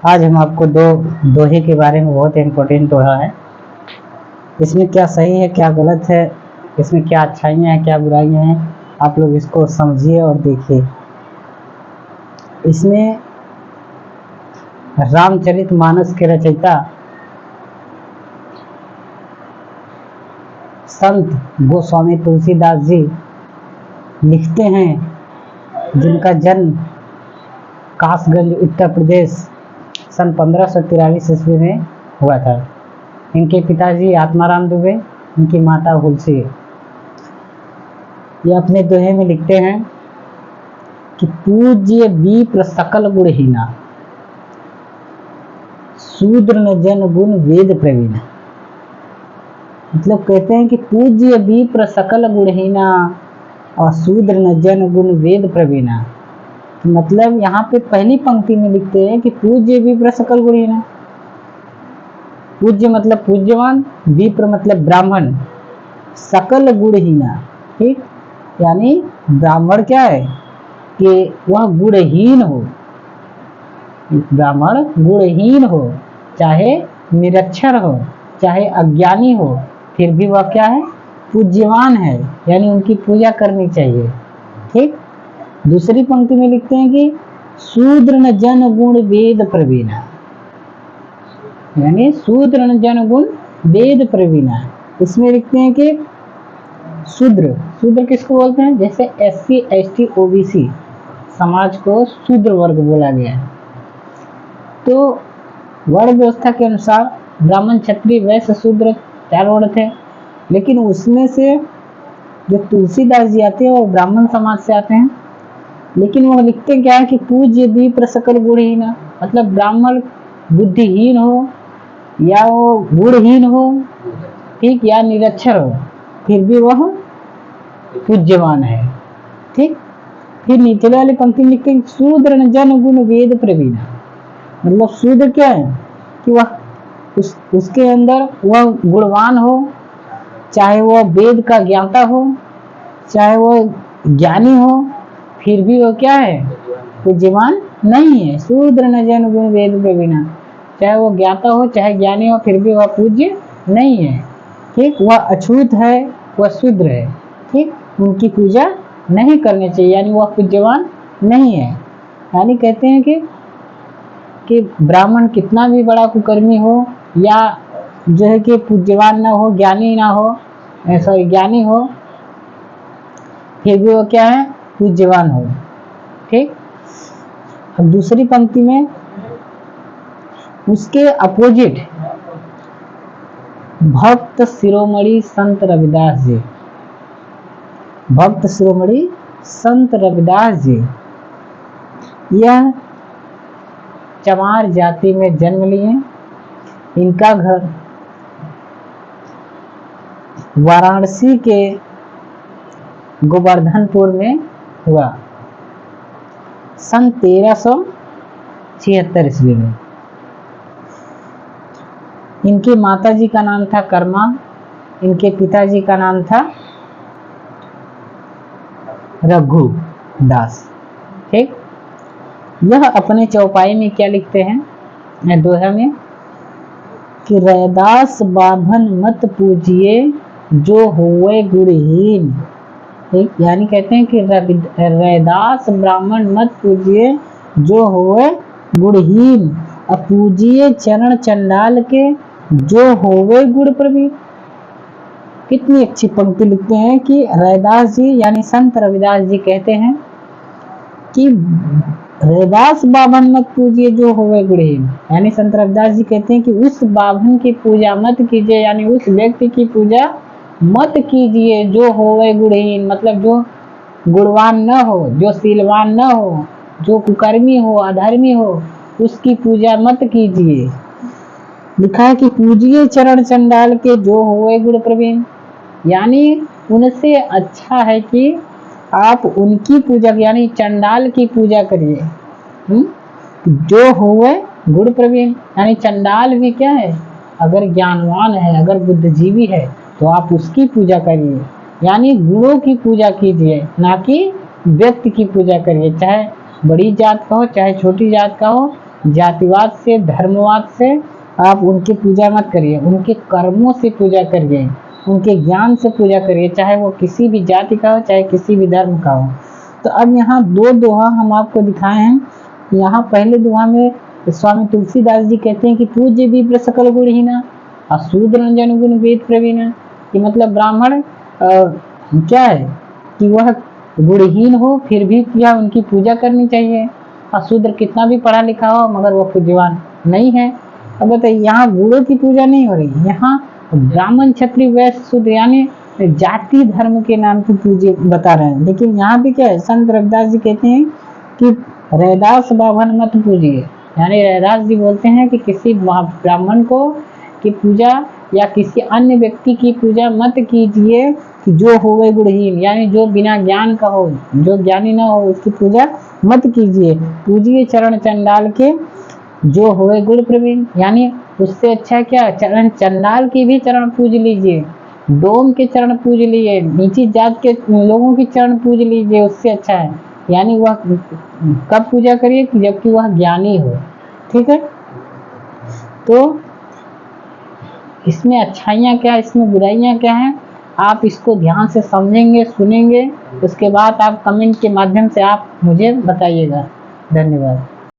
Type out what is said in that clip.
आज हम आपको दोहे के बारे में, बहुत इम्पोर्टेंट दोहा है। इसमें क्या सही है, क्या गलत है, इसमें क्या अच्छाइयाँ हैं, क्या बुराइयाँ हैं, आप लोग इसको समझिए और देखिए। इसमें रामचरितमानस के रचयिता संत गोस्वामी तुलसीदास जी लिखते हैं, जिनका जन्म कासगंज उत्तर प्रदेश सन 1543 ईस्वी में हुआ था। इनके पिताजी आत्माराम दुबे, इनकी माता हुलसी। ये अपने दोहे में लिखते हैं कि पूज्य विप्र सकल गुणहीना, शूद्र न जन गुण वेद प्रवीण। मतलब कहते हैं कि पूज्य विप्र सकल गुणहीना और शूद्र न जन गुण वेद प्रवीणा। मतलब यहाँ पे पहली पंक्ति में लिखते हैं कि पूज्य विप्र सकल गुणहीना। पूज्य मतलब पूज्यवान, विप्र मतलब ब्राह्मण, सकल गुणहीना, ठीक, यानी ब्राह्मण क्या है कि वह गुणहीन हो। ब्राह्मण गुणहीन हो, चाहे निरक्षर हो, चाहे अज्ञानी हो, फिर भी वह क्या है, पूज्यवान है, यानी उनकी पूजा करनी चाहिए। ठीक। दूसरी पंक्ति में लिखते हैं कि शूद्र न जन गुण वेद प्रवीणा, यानी शूद्र न जन गुण वेद प्रवीणा। इसमें लिखते हैं कि शूद्र, शूद्र किसको बोलते हैं, जैसे SC ST OBC समाज को शूद्र वर्ग बोला गया है। तो वर्ण व्यवस्था के अनुसार ब्राह्मण क्षत्रिय वैश्य शूद्र 4 वर्ण थे, लेकिन उसमें से जो तुलसीदास जी आते हैं वो ब्राह्मण समाज से आते हैं। लेकिन वो लिखते क्या है कि पूज्य विप्र सकल गुणहीन, मतलब ब्राह्मण बुद्धिहीन हो या वो गुणहीन हो, ठीक, या निरक्षर हो, फिर भी वह पूज्यवान है। ठीक। फिर नीचे वाली पंक्ति में लिखते हैं शूद्र न जन गुण वेद प्रवीणा। मतलब शूद्र क्या है कि वह उसके अंदर वह गुणवान हो, चाहे वह वेद का ज्ञाता हो, चाहे वह ज्ञानी हो, फिर भी वो क्या है, पूज्यवान नहीं है। शूद्र न जन गुण वेद प्रवीणा, चाहे वो ज्ञाता हो चाहे ज्ञानी हो, फिर भी वह पूज्य नहीं है। ठीक। वह अछूत है, वह शूद्र है। ठीक। उनकी पूजा नहीं करनी चाहिए, यानी वह पूज्यवान नहीं है। यानी कहते हैं कि ब्राह्मण कितना भी बड़ा कुकर्मी हो या जो है कि पूज्यवान ना हो, ज्ञानी ना हो, सॉरी ज्ञानी हो, फिर भी वो क्या है, पूज्यवान हो। ठीक। अब दूसरी पंक्ति में उसके अपोजिट भक्त शिरोमणि संत रविदास जी, भक्त शिरोमणि संत रविदास जी, यह चमार जाति में जन्म लिए। इनका घर वाराणसी के गोवर्धनपुर में हुआ सन 1376 ईस्वी में। इनके माताजी का नाम था कर्मा, इनके पिताजी का नाम था रघु दास। ठीक। यह अपने चौपाई में क्या लिखते हैं दोहा में कि रैदास बाभन मत पूजिए जो होवे गुणहीन। ठीक। यानी कहते हैं कि रैदास ब्राह्मण मत पूजिए जो होवे गुणहीन, अपूजिए चरण चंडाल के जो होवे गुण प्रवीण। कितनी अच्छी पंक्ति लिखते हैं कि रैदास जी यानी संत रविदास जी कहते हैं कि रैदास बाभन मत पूजिए जो होवे गुणहीन, यानी संत रविदास जी कहते हैं कि उस बाभन की पूजा मत कीजिए, यानी उस व्यक्ति की पूजा मत कीजिए जो होवे गुणहीन, मतलब जो गुणवान न हो, जो शीलवान न हो, जो कुकर्मी हो, अधर्मी हो, उसकी पूजा मत कीजिए। लिखा है कि पूजिए चरण चंडाल के जो होवे गुण प्रवीण, यानी उनसे अच्छा है कि आप उनकी पूजा यानी चंडाल की पूजा करिए। जो होवे गुण प्रवीण, यानी चंडाल भी क्या है, अगर ज्ञानवान है, अगर बुद्धिजीवी है, तो आप उसकी पूजा करिए, यानी गुणों की पूजा कीजिए, ना कि व्यक्ति की पूजा करिए। चाहे बड़ी जात का हो चाहे छोटी जात का हो, जातिवाद से, धर्मवाद से आप उनकी पूजा मत करिए, उनके कर्मों से पूजा करिए, उनके ज्ञान से पूजा करिए, चाहे वो किसी भी जाति का हो, चाहे किसी भी धर्म का हो। तो अब यहाँ दो दोहा हम आपको दिखाए हैं। यहाँ पहले दोहा में स्वामी तुलसीदास जी कहते हैं कि पूज्य विप्र सकल गुणहीना अशूद्र रंजन गुण वेद प्रवीणा, कि मतलब ब्राह्मण क्या है कि वह गुणहीन हो फिर भी क्या उनकी पूजा करनी चाहिए, अशूद्र कितना भी पढ़ा लिखा हो मगर वह पूज्यवान नहीं है। अब बताइए यहाँ गुणों की पूजा नहीं हो रही, यहाँ ब्राह्मण क्षत्रिय वैश्य शूद्र यानी जाति धर्म के नाम की पूजा बता रहे हैं। लेकिन यहाँ पे क्या है, संत रविदास जी कहते हैं कि रैदास बाभन मत पूजिए, यानी रैदास जी बोलते हैं कि किसी ब्राह्मण को की पूजा या किसी अन्य व्यक्ति की पूजा मत कीजिए कि जो होवे गुणहीन, यानी जो बिना ज्ञान का हो, जो ज्ञानी ना हो उसकी पूजा मत कीजिए। पूजिए चरण चंडाल के जो होवे गुण प्रवीण, यानी उससे अच्छा क्या चरण चंडाल की भी चरण पूज लीजिए, डोम के चरण पूज लीजिए, नीची जात के लोगों की चरण पूज लीजिए, उससे अच्छा है। यानी वह कब पूजा करिए कि जबकि वह ज्ञानी हो। ठीक है, तो इसमें अच्छाइयाँ क्या, इसमें बुराइयाँ क्या हैं, आप इसको ध्यान से समझेंगे, सुनेंगे, उसके बाद आप कमेंट के माध्यम से आप मुझे बताइएगा। धन्यवाद।